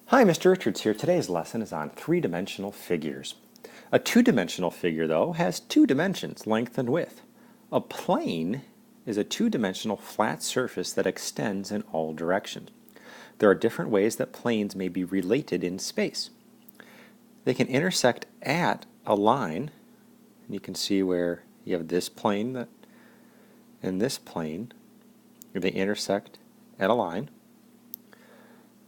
Hi, Mr. Richards here. Today's lesson is on three-dimensional figures. A two-dimensional figure, though, has two dimensions, length and width. A plane is a two-dimensional flat surface that extends in all directions. There are different ways that planes may be related in space. They can intersect at a line, and you can see where you have this plane and this plane. They intersect at a line.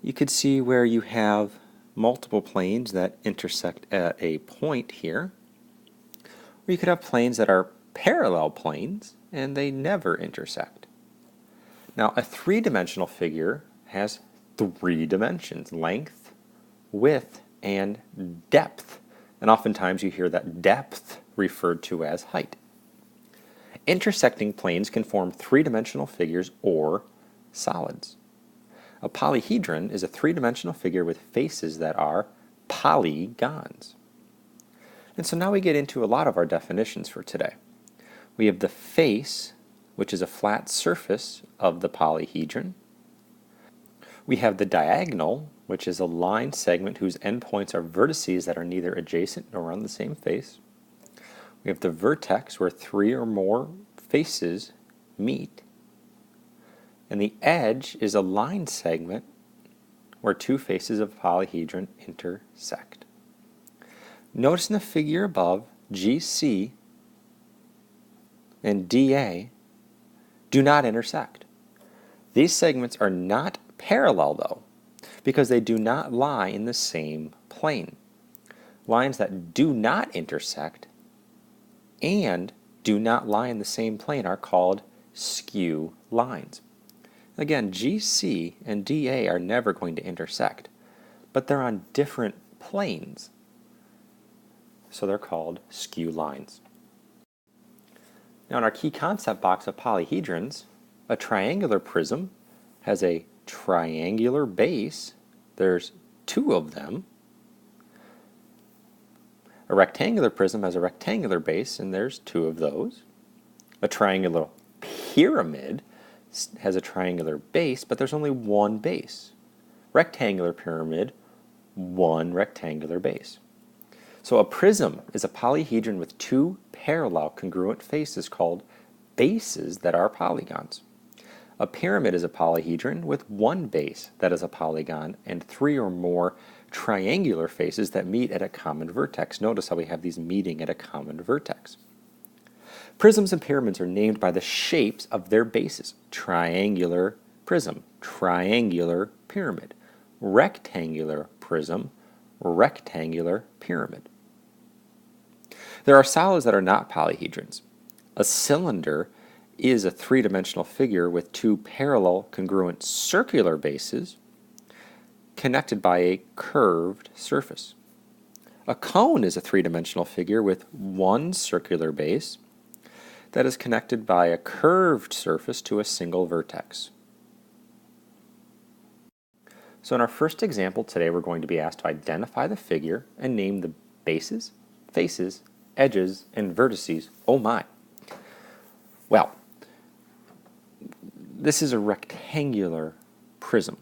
You could see where you have multiple planes that intersect at a point here. Or you could have planes that are parallel planes and they never intersect. Now, a three-dimensional figure has three dimensions: length, width, and depth. And oftentimes you hear that depth referred to as height. Intersecting planes can form three-dimensional figures or solids. A polyhedron is a three-dimensional figure with faces that are polygons. And so now we get into a lot of our definitions for today. We have the face, which is a flat surface of the polyhedron. We have the diagonal, which is a line segment whose endpoints are vertices that are neither adjacent nor on the same face. We have the vertex, where three or more faces meet. And the edge is a line segment where two faces of a polyhedron intersect. Notice in the figure above, GC and DA do not intersect. These segments are not parallel, though, because they do not lie in the same plane. Lines that do not intersect and do not lie in the same plane are called skew lines. Again, GC and DA are never going to intersect, but they're on different planes, so they're called skew lines. Now in our key concept box of polyhedrons, a triangular prism has a triangular base. There's two of them. A rectangular prism has a rectangular base, and there's two of those. A triangular pyramid has a triangular base, but there's only one base. Rectangular pyramid, one rectangular base. So a prism is a polyhedron with two parallel congruent faces called bases that are polygons. A pyramid is a polyhedron with one base that is a polygon and three or more triangular faces that meet at a common vertex. Notice how we have these meeting at a common vertex. Prisms and pyramids are named by the shapes of their bases. Triangular prism, triangular pyramid, rectangular prism, rectangular pyramid. There are solids that are not polyhedrons. A cylinder is a three-dimensional figure with two parallel congruent circular bases connected by a curved surface. A cone is a three-dimensional figure with one circular base that is connected by a curved surface to a single vertex. So in our first example today, we're going to be asked to identify the figure and name the bases, faces, edges, and vertices. Oh my! Well, this is a rectangular prism.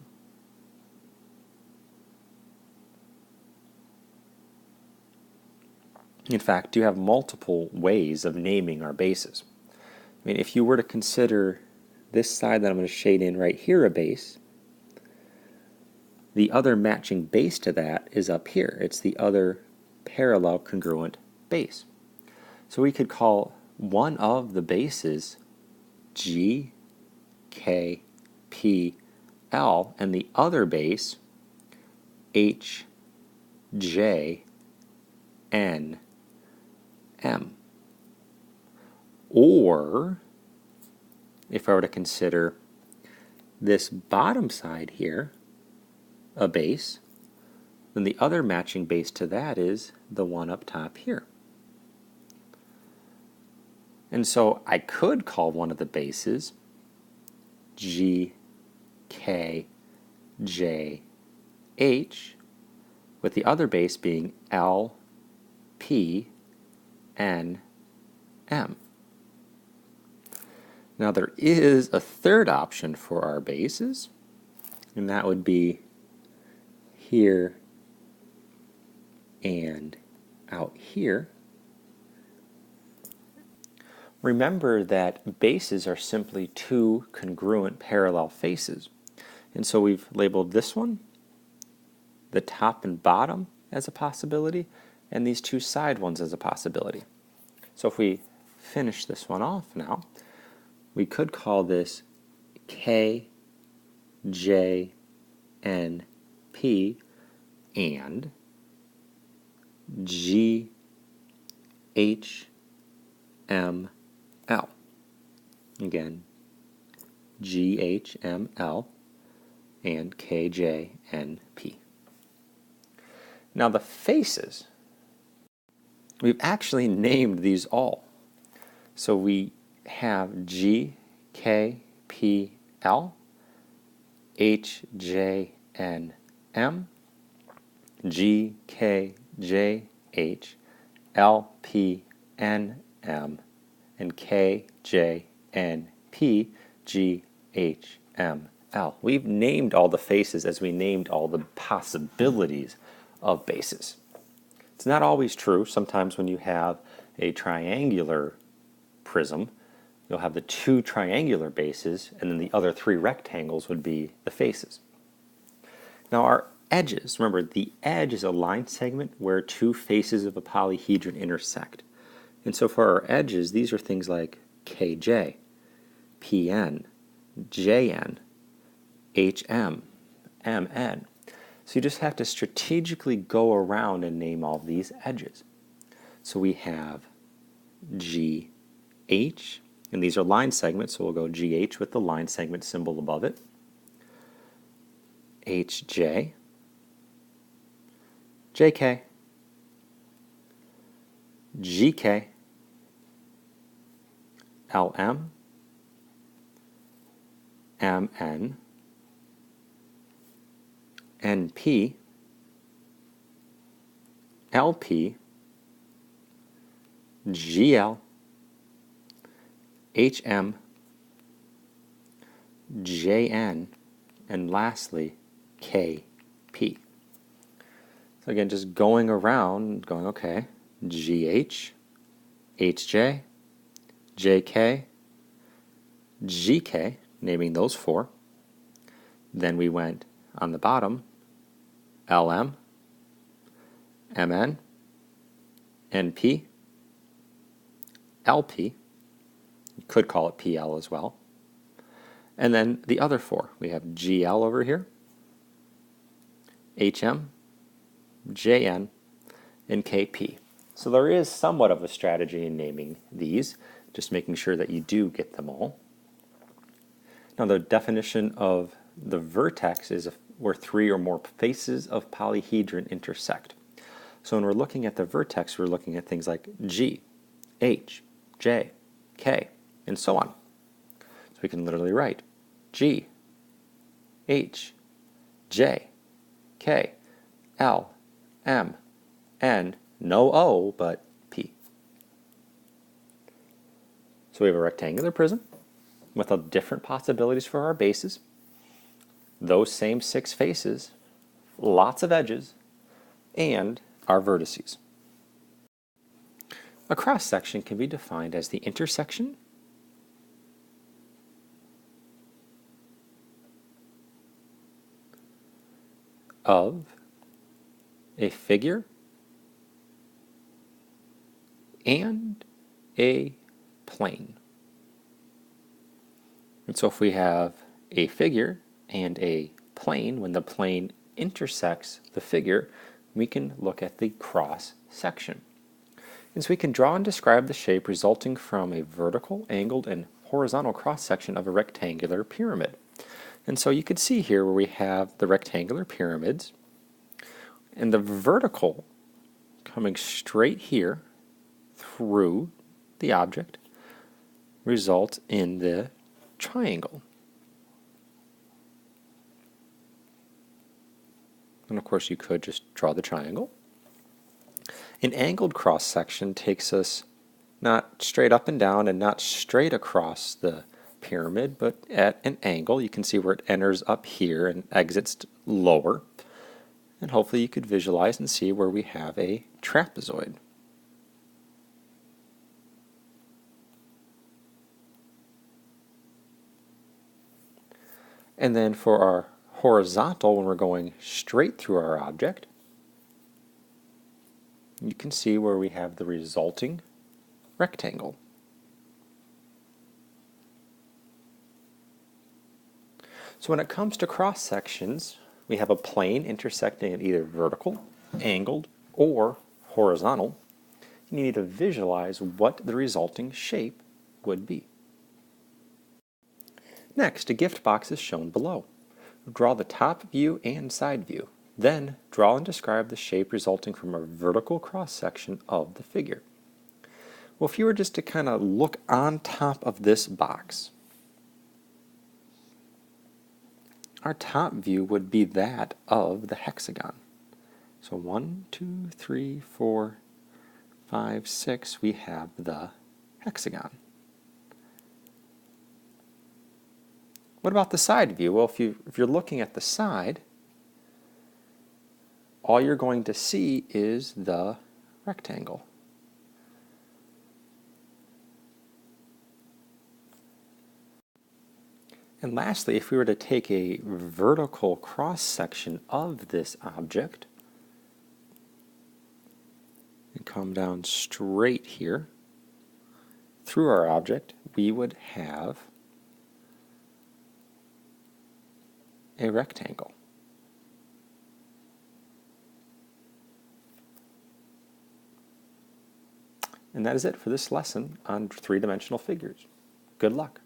In fact, you have multiple ways of naming our bases. I mean, if you were to consider this side that I'm going to shade in right here a base, the other matching base to that is up here. It's the other parallel congruent base. So we could call one of the bases G, K, P, L, and the other base H, J, N, M. Or, if I were to consider this bottom side here a base, then the other matching base to that is the one up top here. And so I could call one of the bases G, K, J, H, with the other base being L, P, N, M. Now there is a third option for our bases, and that would be here, and out here. Remember that bases are simply two congruent parallel faces. And so we've labeled this one, the top and bottom, as a possibility, and these two side ones as a possibility. So if we finish this one off now, we could call this K, J, N, P, and G, H, M, L. Again, G, H, M, L, and K, J, N, P. Now the faces, we've actually named these all. So we have G, K, P, L, H, J, N, M, G, K, J, H, L, P, N, M, and K, J, N, P, G, H, M, L. We've named all the faces as we named all the possibilities of bases. It's not always true. Sometimes when you have a triangular prism, you'll have the two triangular bases, and then the other three rectangles would be the faces. Now our edges, remember the edge is a line segment where two faces of a polyhedron intersect. And so for our edges, these are things like KJ, PN, JN, HM, MN. So you just have to strategically go around and name all these edges. So we have GH, and these are line segments, so we'll go GH with the line segment symbol above it. HJ, JK, GK, LM, MN, NP, LP, GL, HM, JN, and lastly, KP. So again, just going around, going, okay, GH, HJ, JK, GK, naming those four. Then we went on the bottom, LM, MN, NP, LP, you could call it PL as well. And then the other four, we have GL over here, HM, JN, and KP. So there is somewhat of a strategy in naming these, just making sure that you do get them all. Now the definition of the vertex is where three or more faces of polyhedron intersect. So when we're looking at the vertex, we're looking at things like G, H, J, K, and so on. So we can literally write G, H, J, K, L, M, N, no O, but P. So we have a rectangular prism with different possibilities for our bases, those same six faces, lots of edges, and our vertices. A cross-section can be defined as the intersection of a figure and a plane. And so if we have a figure and a plane, when the plane intersects the figure, we can look at the cross section. And so we can draw and describe the shape resulting from a vertical, angled, and horizontal cross section of a rectangular pyramid. And so you could see here where we have the rectangular pyramids, and the vertical coming straight here through the object results in the triangle. And of course you could just draw the triangle. An angled cross section takes us not straight up and down and not straight across the pyramid, but at an angle. You can see where it enters up here and exits lower. And hopefully you could visualize and see where we have a trapezoid. And then for our horizontal, when we're going straight through our object, you can see where we have the resulting rectangle. So when it comes to cross sections, we have a plane intersecting at either vertical, angled, or horizontal. You need to visualize what the resulting shape would be. Next, a gift box is shown below. Draw the top view and side view. Then, draw and describe the shape resulting from a vertical cross-section of the figure. Well, if you were just to kind of look on top of this box, our top view would be that of the hexagon. So 1, 2, 3, 4, 5, 6, we have the hexagon. What about the side view? Well, if you're looking at the side, all you're going to see is the rectangle. And lastly, if we were to take a vertical cross-section of this object and come down straight here through our object, we would have a rectangle. And that is it for this lesson on three-dimensional figures. Good luck.